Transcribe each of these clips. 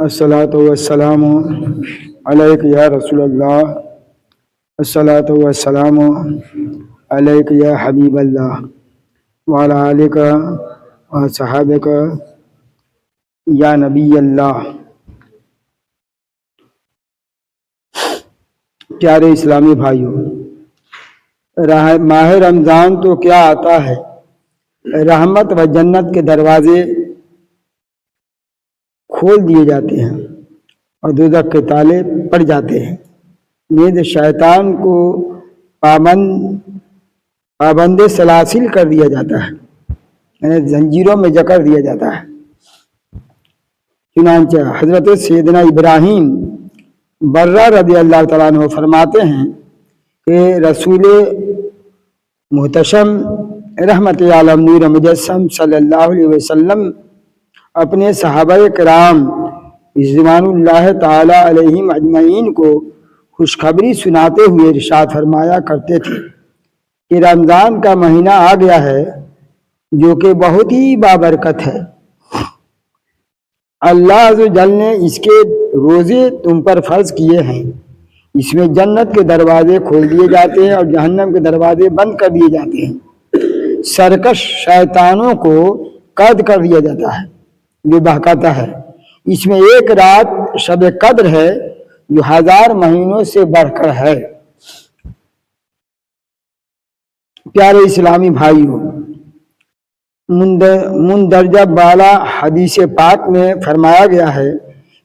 الصلاۃ والسلام علیک یا رسول اللہ، الصلاۃ والسلام علیک یا حبیب اللہ، وعلی آلک و صحابک یا نبی اللہ۔ پیارے اسلامی بھائیوں، ماہ رمضان تو کیا آتا ہے، رحمت و جنت کے دروازے کھول دیے جاتے ہیں اور دوزخ کے تالے پڑ جاتے ہیں۔ نیز شیطان کو پابند سلاسل کر دیا جاتا ہے، یعنی زنجیروں میں جکڑ دیا جاتا ہے۔ چنانچہ حضرت سیدنا ابراہیم برہ رضی اللہ تعالیٰ عنہ فرماتے ہیں کہ رسول محتشم رحمت عالم نور مجسم صلی اللہ علیہ وسلم اپنے صحابہ کرام رضوان اللہ تعالی علیہم اجمعین کو خوشخبری سناتے ہوئے ارشاد فرمایا کرتے تھے کہ رمضان کا مہینہ آ گیا ہے جو کہ بہت ہی بابرکت ہے۔ اللہ عز و جل نے اس کے روزے تم پر فرض کیے ہیں، اس میں جنت کے دروازے کھول دیے جاتے ہیں اور جہنم کے دروازے بند کر دیے جاتے ہیں۔ سرکش شیطانوں کو قید کر دیا جاتا ہے جو بہکاتا ہے۔ اس میں ایک رات شب قدر ہے جو 1000 مہینوں سے بڑھ کر ہے۔ پیارے اسلامی بھائیوں، مندرجہ بالا حدیث پاک میں فرمایا گیا ہے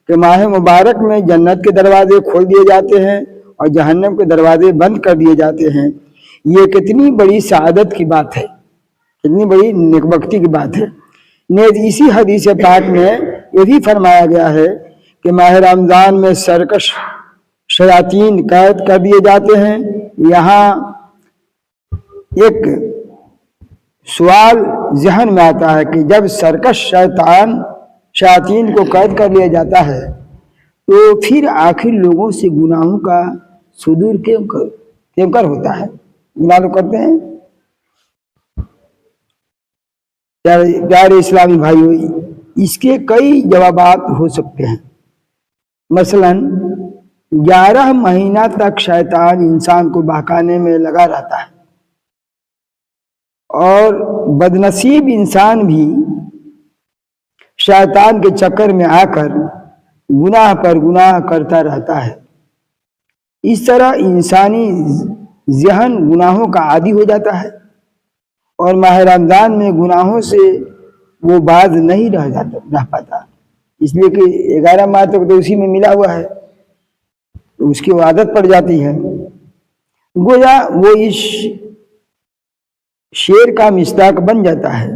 کہ ماہ مبارک میں جنت کے دروازے کھول دیے جاتے ہیں اور جہنم کے دروازے بند کر دیے جاتے ہیں۔ یہ کتنی بڑی سعادت کی بات ہے، کتنی بڑی نیکبختی کی بات ہے۔ نیز اسی حدیث پاک میں یہ بھی فرمایا گیا ہے کہ ماہ رمضان میں سرکش شیاطین قید کر دیے جاتے ہیں۔ یہاں ایک سوال ذہن میں آتا ہے کہ جب سرکش شیاطین کو قید کر لیا جاتا ہے تو پھر آخر لوگوں سے گناہوں کا صدور کیوں کر ہوتا ہے؟ گناہ لوگ کرتے ہیں۔ پیارے اسلامی بھائیوں، اس کے کئی جوابات ہو سکتے ہیں۔ مثلا 11 مہینہ تک شیطان انسان کو بہکانے میں لگا رہتا ہے اور بدنصیب انسان بھی شیطان کے چکر میں آ کر گناہ پر گناہ کرتا رہتا ہے۔ اس طرح انسانی ذہن گناہوں کا عادی ہو جاتا ہے اور ماہ رمضان میں گناہوں سے وہ باز نہیں رہ پاتا، اس لیے کہ 11 ماہ تک تو اسی میں ملا ہوا ہے، تو اس کی وہ عادت پڑ جاتی ہے۔ گویا وہ اس شیر کا مصداق بن جاتا ہے،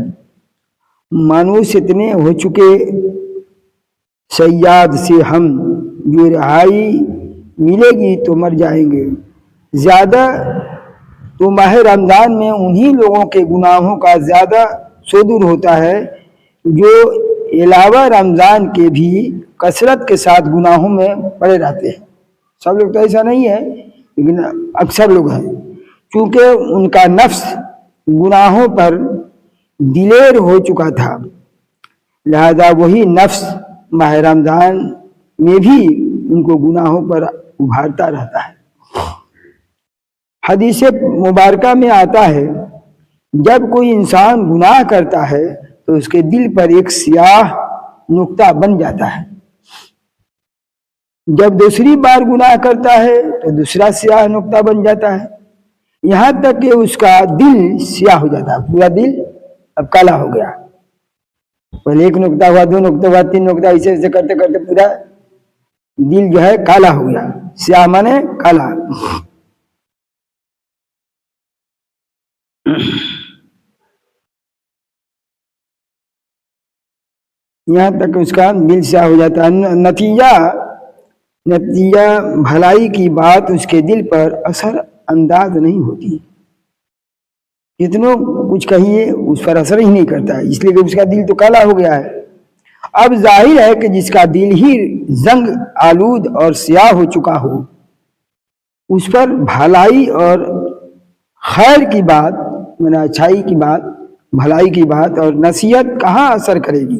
مانوس اتنے ہو چکے صیاد سے ہم، جو رہائی ملے گی تو مر جائیں گے۔ زیادہ تو ماہ رمضان میں انہی لوگوں کے گناہوں کا زیادہ صدور ہوتا ہے جو علاوہ رمضان کے بھی کثرت کے ساتھ گناہوں میں پڑے رہتے ہیں۔ سب لوگ تو ایسا نہیں ہے، لیکن اکثر لوگ ہیں، کیونکہ ان کا نفس گناہوں پر دلیر ہو چکا تھا، لہذا وہی نفس ماہ رمضان میں بھی ان کو گناہوں پر ابھارتا رہتا ہے۔ حدیث مبارکہ میں آتا ہے جب کوئی انسان گناہ کرتا ہے تو اس کے دل پر ایک سیاہ نقطہ بن جاتا ہے، جب دوسری بار گناہ کرتا ہے تو دوسرا سیاہ نقطہ بن جاتا ہے، یہاں تک کہ اس کا دل سیاہ ہو جاتا ہے، پورا دل اب کالا ہو گیا۔ پہلے 1 نقطہ ہوا، 2 نقطہ ہوا، 3 نقطہ، ایسے کرتے کرتے پورا دل جو ہے کالا ہو گیا۔ سیاہ مانے کالا۔ یہاں تک اس کا دل سیاہ ہو جاتا ہے۔ نتیجہ بھلائی کی بات اس کے دل پر اثر انداز نہیں ہوتی، کتنوں کچھ کہیے اس پر اثر ہی نہیں کرتا ہے، اس لیے کہ اس کا دل تو کالا ہو گیا ہے۔ اب ظاہر ہے کہ جس کا دل ہی زنگ آلود اور سیاہ ہو چکا ہو، اس پر بھلائی اور خیر کی بات، اچھائی کی بات، بھلائی کی بات اور نصیحت کہاں اثر کرے گی؟